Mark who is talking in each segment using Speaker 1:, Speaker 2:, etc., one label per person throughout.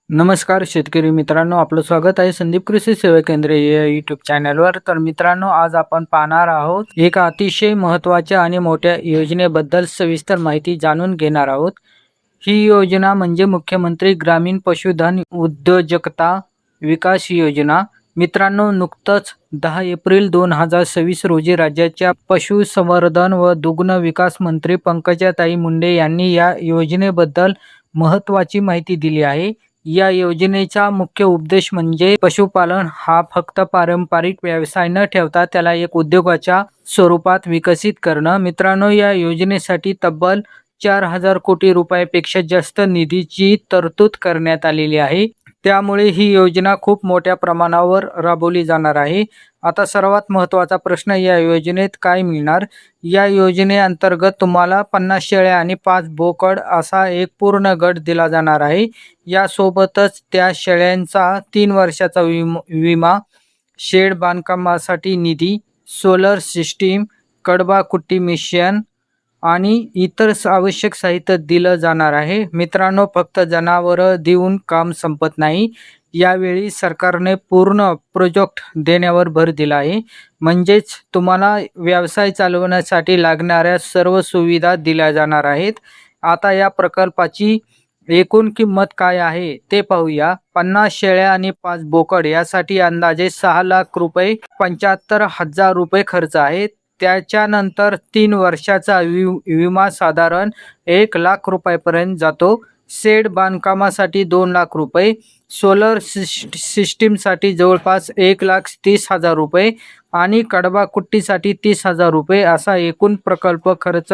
Speaker 1: नमस्कार शेतकरी मित्रांनो, आपलं स्वागत आहे संदीप कृषी सेवा केंद्र या यूट्यूब चॅनलवर. तर मित्रांनो, आज आपण पाहणार आहोत एका अतिशय महत्त्वाच्या आणि मोठ्या योजनेबद्दल सविस्तर माहिती जाणून घेणार आहोत. ही योजना म्हणजे मुख्यमंत्री ग्रामीण पशुधन उद्योजकता विकास योजना. मित्रांनो, नुकतंच 10 एप्रिल 2026 रोजी राज्याच्या पशुसंवर्धन व दुग्ध विकास मंत्री पंकजाताई मुंडे यांनी या योजनेबद्दल महत्त्वाची माहिती दिली आहे. या योजनेचा मुख्य उद्देश म्हणजे पशुपालन हा फक्त पारंपरिक व्यवसाय न ठेवता त्याला एक उद्योगाच्या स्वरूपात विकसित करणं. मित्रांनो, या योजनेसाठी तब्बल 4,000 कोटी रुपयापेक्षा जास्त निधीची तरतूद करण्यात आलेली आहे. त्यामुळे ही योजना खूप मोठ्या प्रमाणावर राबवली जाणार आहे. आता सर्वात महत्त्वाचा प्रश्न, या योजनेत काय मिळणार? या योजनेअंतर्गत तुम्हाला 50 शेळ्या आणि 5 बोकड असा एक पूर्ण गट दिला जाणार आहे. यासोबतच त्या शेळ्यांचा 3 वर्षाचा विमा, शेड बांधकामासाठी निधी, सोलर सिस्टीम, कडबा कुट्टी मिशन आणि इतर आवश्यक साहित्य दिलं जाणार आहे. मित्रांनो, फक्त जनावरं देऊन काम संपत नाही. यावेळी सरकारने पूर्ण प्रोजेक्ट देण्यावर भर दिला आहे. म्हणजेच तुम्हाला व्यवसाय चालवण्यासाठी लागणाऱ्या सर्व सुविधा दिल्या जाणार आहेत. आता या प्रकल्पाची एकूण किंमत काय आहे ते पाहूया. 50 शेळ्या आणि 5 बोकड यासाठी अंदाजे 6 लाख रुपये 75,000 रुपये खर्च आहे. त्याच्यानंतर 3 वर्षाचा विमा साधारण 1 लाख रुपयापर्यंत जातो. शेड बांधकामासाठी 2 लाख रुपये, सोलर सिस्टीमसाठी जवळपास 1,30,000 रुपये आणि कडबा कुट्टीसाठी 30,000 रुपये असा एकूण प्रकल्प खर्च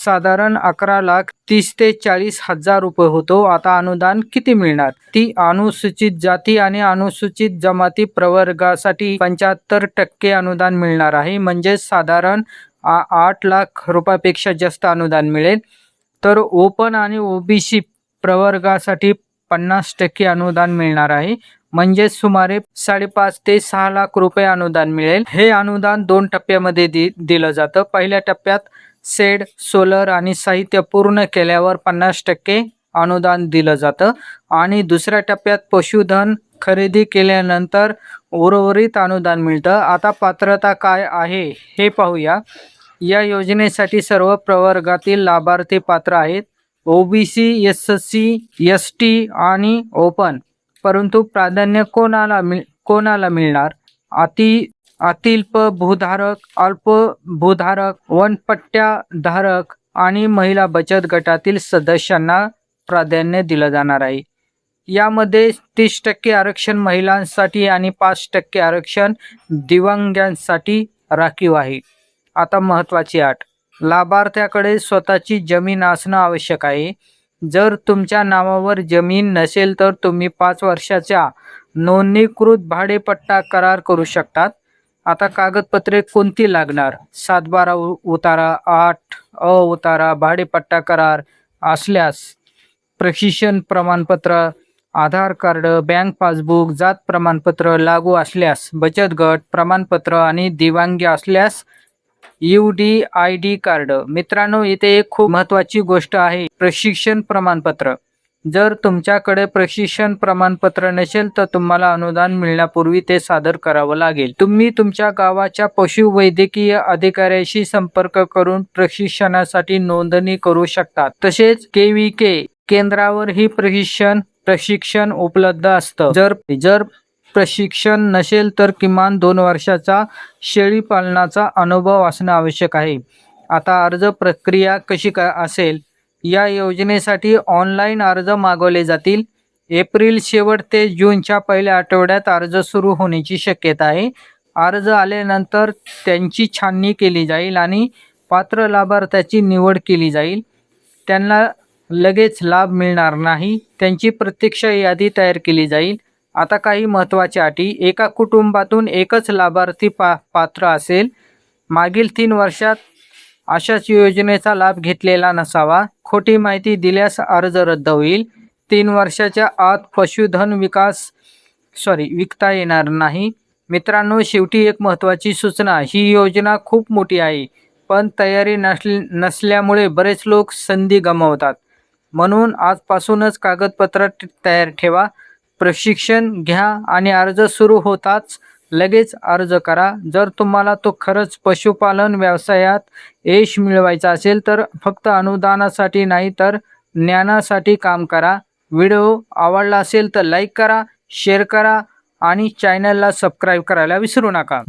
Speaker 1: साधारण 11,30,000 ते 40,000 रुपये होतो. आता अनुदान किती मिळणार? ती अनुसूचित जाती आणि अनुसूचित जमाती प्रवर्गासाठी 75% अनुदान मिळणार आहे. म्हणजे साधारण 8 लाख रुपयापेक्षा जास्त अनुदान मिळेल. तर ओपन आणि ओबीसी प्रवर्गासाठी 50% अनुदान मिळणार आहे. म्हणजे सुमारे 5.5 ते 6 लाख रुपये अनुदान मिळेल. हे अनुदान 2 टप्प्यामध्ये दिलं जातं. पहिल्या टप्प्यात शेड, सोलर आणि साहित्य पूर्ण केल्यावर 50% अनुदान दिलं जातं आणि दुसऱ्या टप्प्यात पशुधन खरेदी केल्यानंतर उर्वरित अनुदान मिळतं. आता पात्रता काय आहे हे पाहूया. या योजनेसाठी सर्व प्रवर्गातील लाभार्थी पात्र आहेत. ओबीसी, एससी, एसटी आणि ओपन. परंतु प्राधान्य कोणाला मिळणार? अतिअल्प भूधारक, अल्प भूधारक, वनपट्ट्या धारक आणि महिला बचत गटातील सदस्यांना प्राधान्य दिलं जाणार आहे. यामध्ये 30% आरक्षण महिलांसाठी आणि 5% आरक्षण दिव्यांगांसाठी राखीव आहे. आता महत्त्वाची अट, लाभार्थ्याकडे स्वतःची जमीन असणं आवश्यक आहे. जर तुमच्या नावावर जमीन नसेल तर तुम्ही 5 वर्षाच्या नोंदणीकृत भाडेपट्टा करार करू शकतात. आता कागदपत्रे कोणती लागणार? 7/12 उतारा, 8 उतारा, भाडेपट्टा करार असल्यास प्रशिक्षण प्रमाणपत्र, आधार कार्ड, बँक पासबुक, जात प्रमाणपत्र लागू असल्यास बचत गट प्रमाणपत्र आणि दिव्यांग असल्यास UDID कार्ड. मित्रांनो, इथे एक खूप महत्त्वाची गोष्ट आहे, प्रशिक्षण प्रमाणपत्र. जर तुमच्याकडे प्रशिक्षण प्रमाणपत्र नसेल तर तुम्हाला अनुदान मिळण्यापूर्वी ते सादर करावं लागेल. तुम्ही तुमच्या गावाच्या पशुवैद्यकीय अधिकाऱ्याशी संपर्क करून प्रशिक्षणासाठी नोंदणी करू शकता. तसेच KVK केंद्रावर ही प्रशिक्षण उपलब्ध असतं. जर प्रशिक्षण नसेल तर किमान 2 वर्षाचा शेळी पालनाचा अनुभव असणं आवश्यक आहे. आता अर्ज प्रक्रिया कशी असेल? या योजनेसाठी ऑनलाईन अर्ज मागवले जातील. एप्रिल शेवट ते जूनच्या पहिल्या आठवड्यात अर्ज सुरू होण्याची शक्यता आहे. अर्ज आल्यानंतर त्यांची छाननी केली जाईल आणि पात्र लाभार्थ्याची निवड केली जाईल. त्यांना लगेच लाभ मिळणार नाही. त्यांची प्रत्यक्ष यादी तयार केली जाईल. आता काही महत्त्वाच्या अटी, एका कुटुंबातून एकच लाभार्थी पात्र असेल. मागील 3 वर्षात अशाच योजनेचा लाभ घेतलेला नसावा. खोटी माहिती दिल्यास अर्ज रद्द होईल. 3 वर्षाच्या आत पशुधन विकता येणार नाही. मित्रांनो, शेवटी एक महत्त्वाची सूचना, ही योजना खूप मोठी आहे पण तयारी नसल्यामुळे बरेच लोक संधी गमावतात. म्हणून आजपासूनच कागदपत्र तयार ठेवा. प्रशिक्षण घ्या आणि अर्ज सुरू होताच लगेच अर्ज करा. जर तुम्हाला तो खरंच पशुपालन व्यवसायात यश मिळवायचा असेल तर फक्त अनुदानासाठी नाही तर ज्ञानासाठी काम करा. व्हिडिओ आवडला असेल तर लाईक करा, शेअर करा आणि चॅनलला सबस्क्राईब करायला विसरू नका.